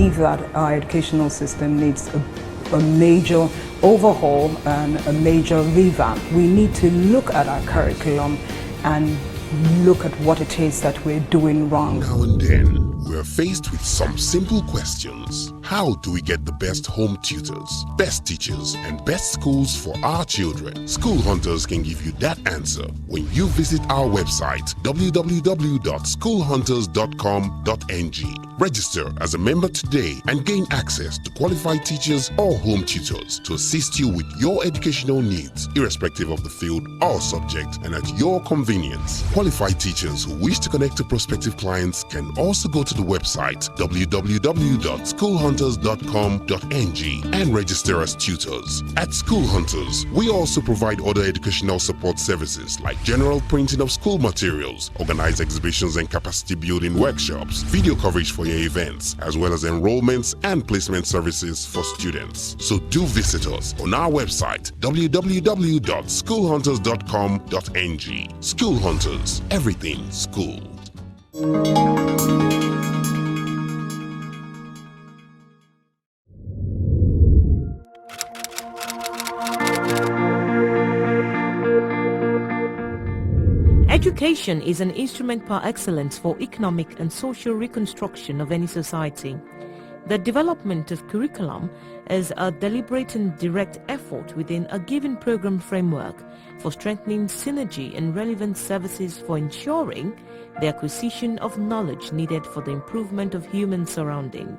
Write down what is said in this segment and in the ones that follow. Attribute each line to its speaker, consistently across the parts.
Speaker 1: believe that our educational system needs a major overhaul and a major revamp. We need to look at our curriculum and look at what it is that we're doing wrong.
Speaker 2: Now and then, we're faced with some simple questions. How do we get the best home tutors, best teachers, and best schools for our children? School Hunters can give you that answer when you visit our website www.schoolhunters.com.ng. Register as a member today and gain access to qualified teachers or home tutors to assist you with your educational needs, irrespective of the field or subject, and at your convenience. Qualified teachers who wish to connect to prospective clients can also go to the website www.schoolhunters.com.ng and register as tutors. At School Hunters, we also provide other educational support services like general printing of school materials, organized exhibitions and capacity building workshops, video coverage for your events, as well as enrollments and placement services for students. So do visit us on our website www.schoolhunters.com.ng. School Hunters, everything school.
Speaker 3: Education is an instrument par excellence for economic and social reconstruction of any society. The development of curriculum is a deliberate and direct effort within a given program framework for strengthening synergy and relevant services for ensuring the acquisition of knowledge needed for the improvement of human surrounding.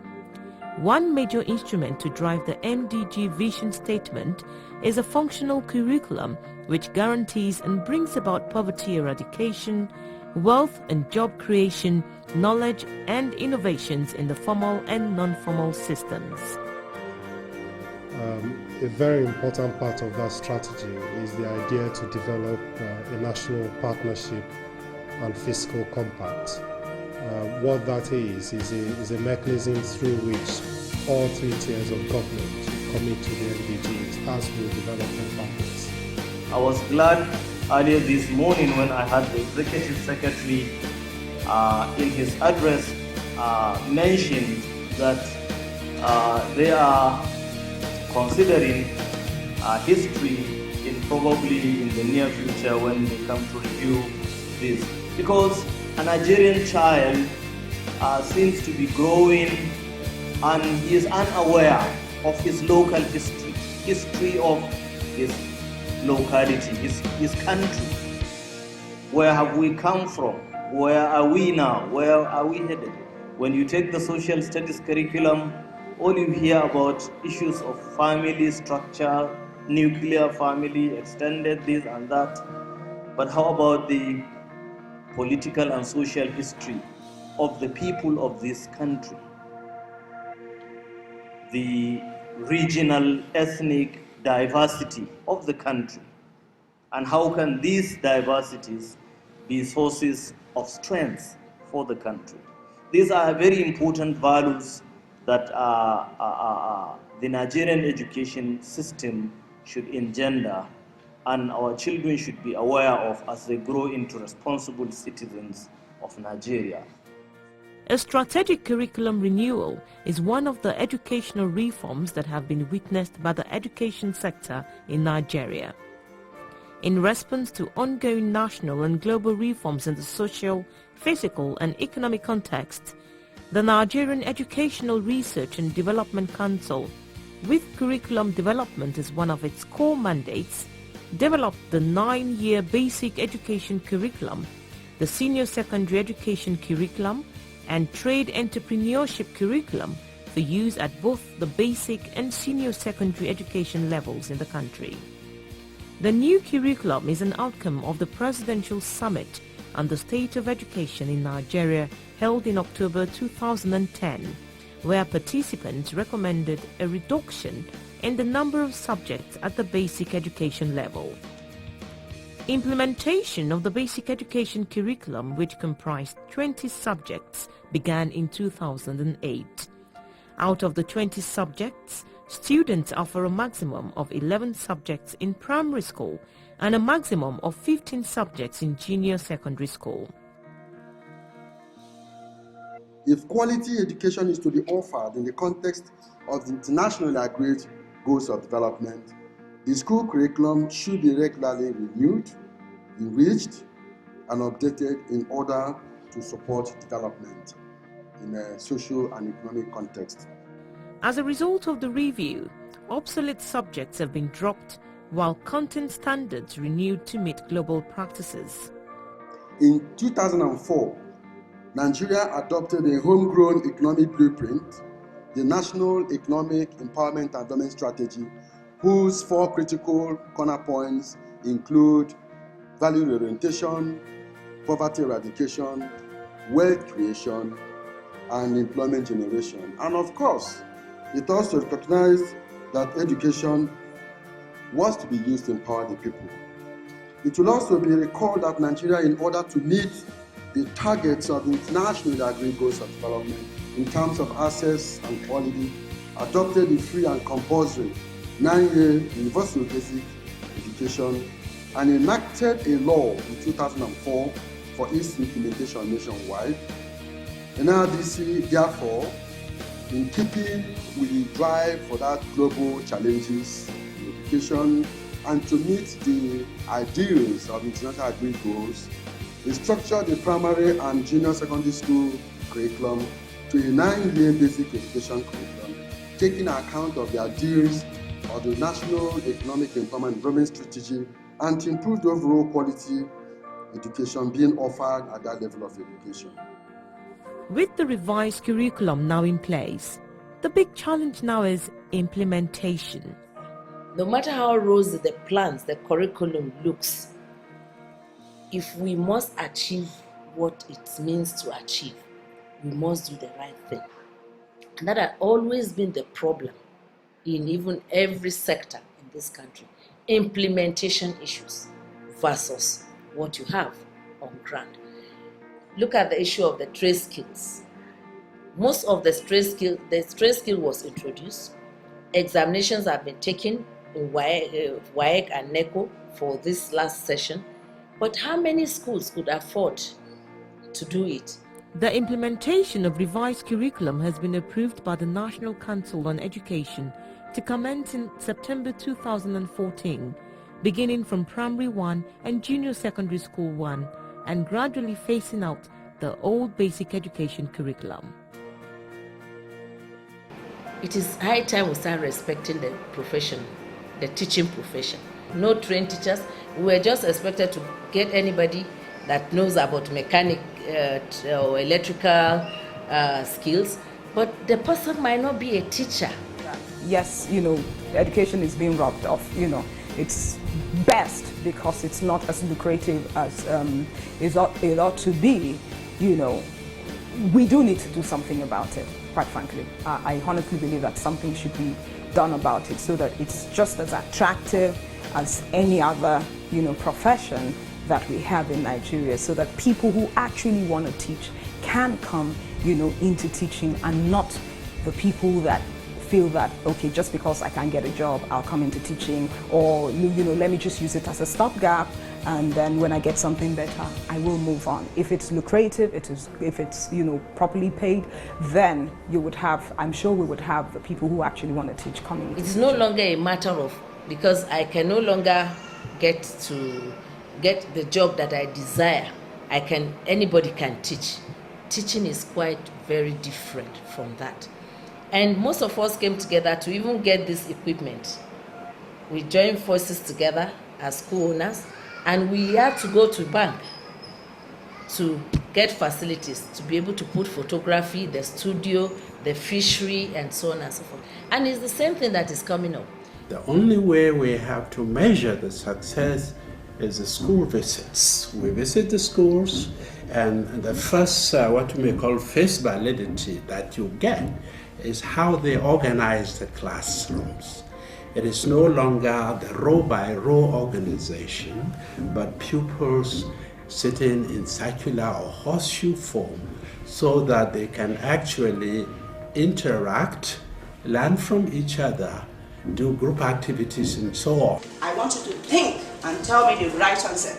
Speaker 3: One major instrument to drive the MDG vision statement is a functional curriculum which guarantees and brings about poverty eradication, wealth and job creation, knowledge and innovations in the formal and non-formal systems.
Speaker 4: A very important part of that strategy is the idea to develop a national partnership and fiscal compact. What that is a mechanism through which all three tiers of government commit to the MDGs as we develop their partners.
Speaker 5: I was glad earlier this morning when I had the Executive Secretary in his address mentioned that they are considering history probably in the near future when they come to review this. Because a Nigerian child seems to be growing and he is unaware of his local history of his locality, his country. Where have we come from? Where are we now? Where are we headed? When you take the social studies curriculum, all you hear about issues of family structure, nuclear family, extended this and that. But how about the political and social history of the people of this country? The regional ethnic diversity of the country, and how can these diversities be sources of strength for the country? These are very important values that the Nigerian education system should engender, and our children should be aware of as they grow into responsible citizens of Nigeria.
Speaker 3: A strategic curriculum renewal is one of the educational reforms that have been witnessed by the education sector in Nigeria. In response to ongoing national and global reforms in the social, physical and economic context, the Nigerian Educational Research and Development Council, with curriculum development as one of its core mandates, developed the 9-year basic education curriculum, the senior secondary education curriculum, and trade entrepreneurship curriculum for use at both the basic and senior secondary education levels in the country. The new curriculum is an outcome of the Presidential Summit on the State of Education in Nigeria held in October 2010, where participants recommended a reduction in the number of subjects at the basic education level. Implementation of the basic education curriculum, which comprised 20 subjects, began in 2008. Out of the 20 subjects, students offer a maximum of 11 subjects in primary school and a maximum of 15 subjects in junior secondary school.
Speaker 6: if quality education is to be offered in the context of the internationally agreed goals of development, the school curriculum should be regularly renewed, enriched, and updated in order to support development in a social and economic context.
Speaker 3: As a result of the review, obsolete subjects have been dropped while content standards renewed to meet global practices.
Speaker 6: In 2004, Nigeria adopted a homegrown economic blueprint, the National Economic Empowerment and Development Strategy, whose 4 critical cornerpoints include value orientation, poverty eradication, wealth creation, and employment generation. And of course, it also recognized that education was to be used to empower the people. It will also be recalled that Nigeria, in order to meet the targets of the internationally agreed goals of development in terms of access and quality, adopted a free and compulsory 9-year universal basic education and enacted a law in 2004 for its implementation nationwide. The NRDC, therefore, in keeping with the drive for that global challenges in education and to meet the ideals of international agreed goals, we structured the primary and junior secondary school curriculum to a 9-year basic education curriculum, taking account of the ideals of the National Economic Empowerment and Development Strategy and to improve the overall quality education being offered at that level of education.
Speaker 3: With the revised curriculum now in place, the big challenge now is implementation.
Speaker 7: No matter how rosy the plans, the curriculum looks, if we must achieve what it means to achieve, we must do the right thing. And that has always been the problem in even every sector in this country. Implementation issues versus what you have on ground. Look at the issue of the trade skills. Most of the trade skill was introduced. Examinations have been taken in WAEC and NECO for this last session. But how many schools could afford to do it?
Speaker 3: The implementation of revised curriculum has been approved by the National Council on Education to commence in September 2014, beginning from Primary 1 and Junior Secondary School 1, and gradually phasing out the old basic education curriculum.
Speaker 7: It is high time we start respecting the profession, the teaching profession. No trained teachers. We were just expected to get anybody that knows about mechanic or electrical skills, but the person might not be a teacher.
Speaker 1: Yes, education is being robbed off, It's best because it's not as lucrative as it ought to be, We do need to do something about it, quite frankly. I honestly believe that something should be done about it so that it's just as attractive as any other, profession that we have in Nigeria, so that people who actually want to teach can come, into teaching, and not the people that feel that, okay, just because I can't get a job, I'll come into teaching, or, let me just use it as a stopgap, and then when I get something better, I will move on. If it's lucrative, if it's, properly paid, then you would have, I'm sure we would have the people who actually want to teach coming.
Speaker 7: It's no longer a matter of, because I can no longer get the job that I desire. Anybody can teach. Teaching is quite very different from that. And most of us came together to even get this equipment. We joined forces together as school owners, and we had to go to bank to get facilities to be able to put photography, the studio, the fishery, and so on and so forth. And it's the same thing that is coming up.
Speaker 8: The only way we have to measure the success is the school visits. We visit the schools, and the first, what we may call face validity that you get is how they organize the classrooms. It is no longer the row-by-row organization, but pupils sitting in circular or horseshoe form so that they can actually interact, learn from each other, do group activities and so on.
Speaker 9: I want you to think and tell me the right answer.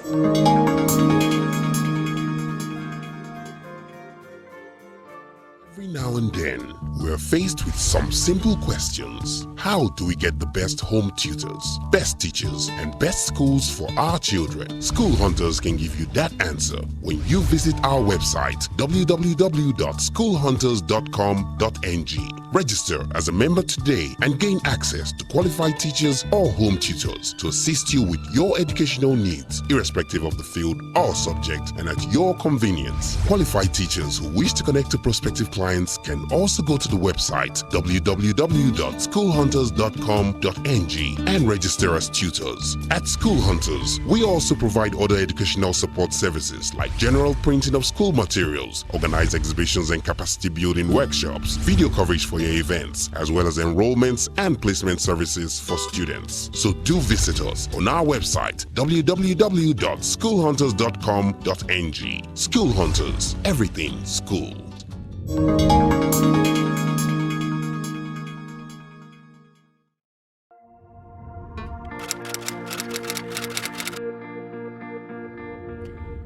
Speaker 2: now and then, we're faced with some simple questions. How do we get the best home tutors, best teachers, and best schools for our children? School Hunters can give you that answer when you visit our website www.schoolhunters.com.ng. Register as a member today and gain access to qualified teachers or home tutors to assist you with your educational needs, irrespective of the field or subject, and at your convenience. Qualified teachers who wish to connect to prospective clients can also go to the website www.schoolhunters.com.ng and register as tutors. At School Hunters, we also provide other educational support services like general printing of school materials, organized exhibitions and capacity building workshops, video coverage for your events, as well as enrollments and placement services for students. So do visit us on our website www.schoolhunters.com.ng. School Hunters, everything school.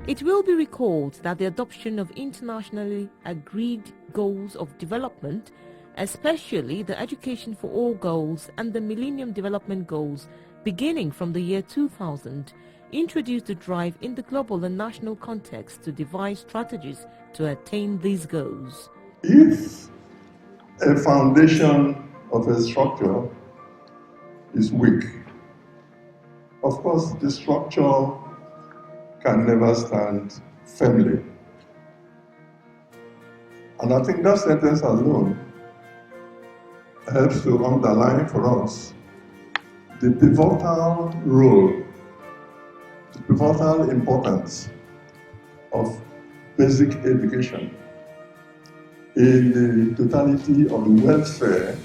Speaker 3: It will be recalled that the adoption of internationally agreed goals of development, especially the Education for All goals and the Millennium Development Goals beginning from the year 2000, introduced a drive in the global and national context to devise strategies to attain these goals.
Speaker 10: If a foundation of a structure is weak, of course the structure can never stand firmly. And I think that sentence alone helps to underline for us the pivotal role, the pivotal importance of basic education in the totality of the welfare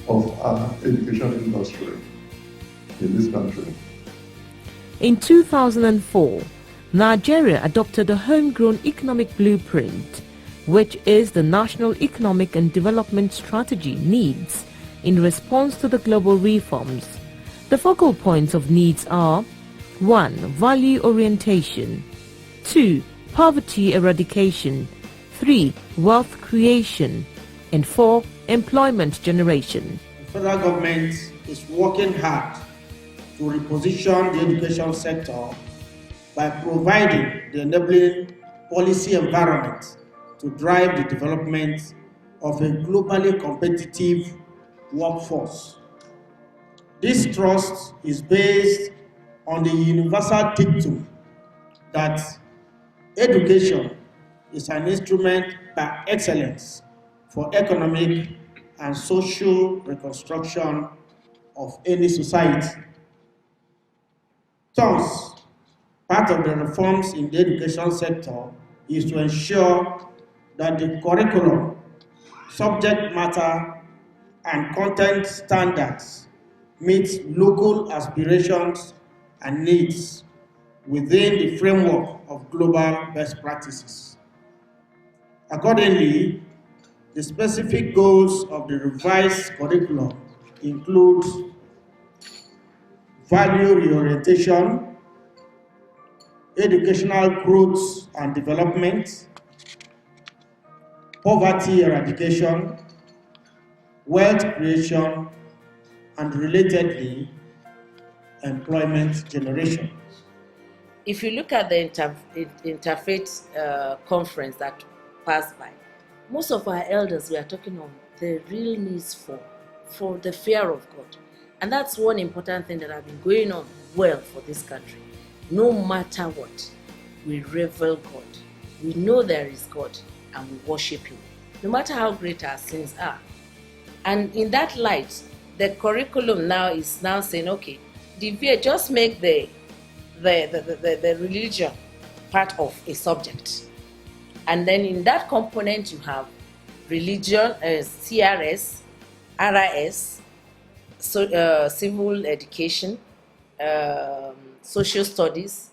Speaker 10: of our education industry in this country.
Speaker 3: In 2004, Nigeria adopted a homegrown economic blueprint, which is the National Economic and Development Strategy (NEEDS), in response to the global reforms. The focal points of NEEDS are 1. Value orientation, 2. Poverty eradication, 3. Wealth creation, and 4. Employment generation.
Speaker 11: The federal government is working hard to reposition the education sector by providing the enabling policy environment to drive the development of a globally competitive workforce. This trust is based on the universal dictum that education is an instrument par excellence for economic and social reconstruction of any society. Thus, part of the reforms in the education sector is to ensure that the curriculum, subject matter, and content standards meet local aspirations and needs within the framework of global best practices. Accordingly, the specific goals of the revised curriculum include value reorientation, educational growth and development, poverty eradication, wealth creation, and relatedly, employment generation.
Speaker 7: If you look at the interfaith conference that passed by, most of our elders were talking on the real needs for the fear of God. And that's one important thing that has been going on well for this country. No matter what, we revel God. We know there is God and we worship Him, no matter how great our sins are. And in that light, the curriculum now is now saying, okay, just make the religion part of a subject. And then in that component, you have religion, CRS, RIS, civil education, social studies.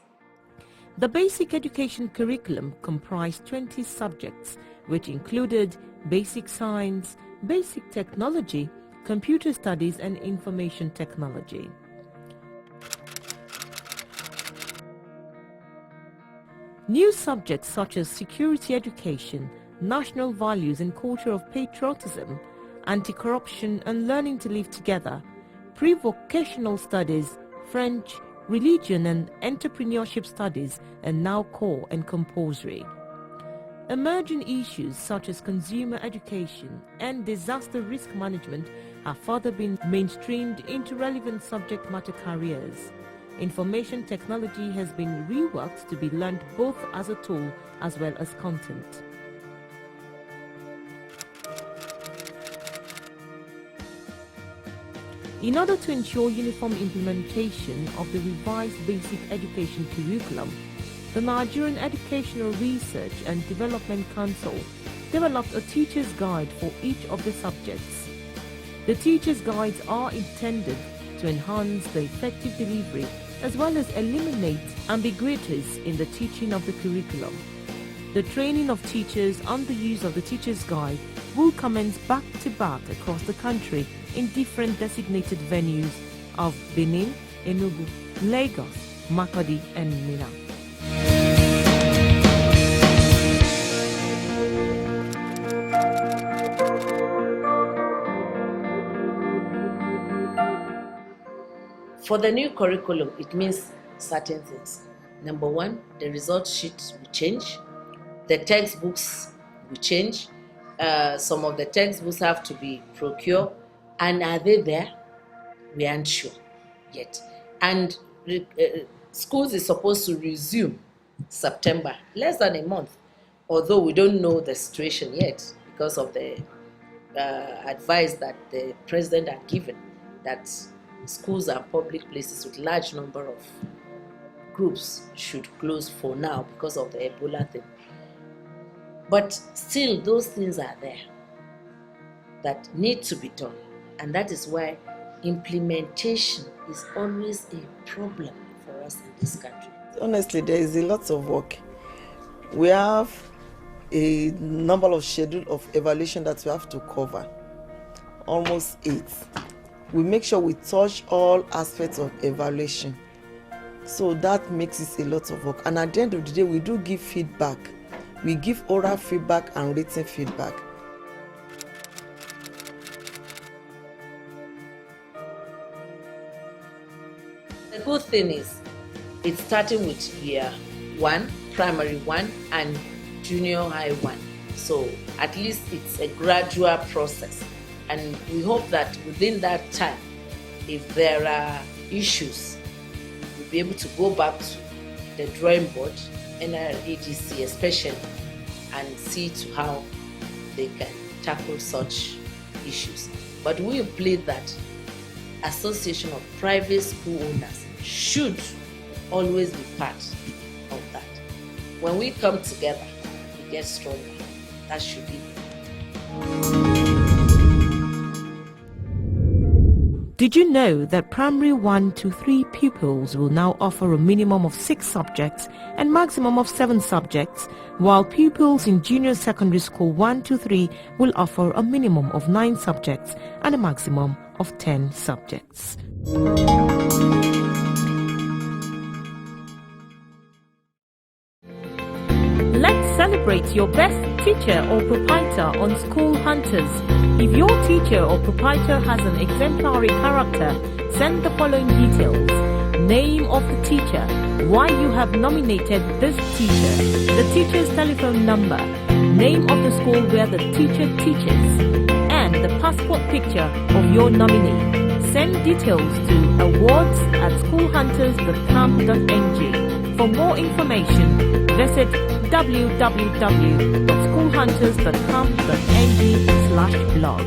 Speaker 3: The basic education curriculum comprised 20 subjects, which included basic science, basic technology, computer studies, and information technology. New subjects such as security education, national values and culture of patriotism, anti-corruption and learning to live together, pre-vocational studies, French, religion and entrepreneurship studies are now core and compulsory. Emerging issues such as consumer education and disaster risk management have further been mainstreamed into relevant subject matter careers. Information technology has been reworked to be learned both as a tool as well as content. In order to ensure uniform implementation of the revised basic education curriculum, the Nigerian Educational Research and Development Council developed a teacher's guide for each of the subjects. The teacher's guides are intended to enhance the effective delivery as well as eliminate ambiguities in the teaching of the curriculum. The training of teachers and the use of the teacher's guide will commence back-to-back across the country in different designated venues of Benin, Enugu, Lagos, Makurdi and Minna.
Speaker 7: For the new curriculum, it means certain things. Number one, the result sheet will change. The textbooks will change. Some of the textbooks have to be procured. And are they there? We aren't sure yet. And schools is supposed to resume September, less than a month. Although we don't know the situation yet because of the advice that the president had given that schools and public places with large number of groups should close for now because of the Ebola thing. But still, those things are there that need to be done. And that is why implementation is always a problem for us in this country.
Speaker 12: Honestly, there is a lot of work. We have a number of schedule of evaluation that we have to cover, almost 8. We make sure we touch all aspects of evaluation. So that makes it a lot of work. And at the end of the day, we do give feedback. We give oral feedback and written feedback.
Speaker 7: The good thing is, it's starting with year 1, primary 1, and junior high 1. So at least it's a gradual process. And we hope that within that time, if there are issues, we'll be able to go back to the drawing board, NREDC especially, and see to how they can tackle such issues. But we plead that Association of Private School Owners should always be part of that. When we come together, we get stronger. That should be.
Speaker 3: Did you know that primary 1 to 3 pupils will now offer a minimum of 6 subjects and maximum of 7 subjects, while pupils in junior secondary school 1 to 3 will offer a minimum of 9 subjects and a maximum of 10 subjects. Let's celebrate your best teacher or proprietor on School Hunters. If your teacher or proprietor has an exemplary character, send the following details: name of the teacher, why you have nominated this teacher, the teacher's telephone number, name of the school where the teacher teaches, and the passport picture of your nominee. Send details to awards@schoolhunters.com.ng. For more information, visit www.schoolhunters.com.ng/blog.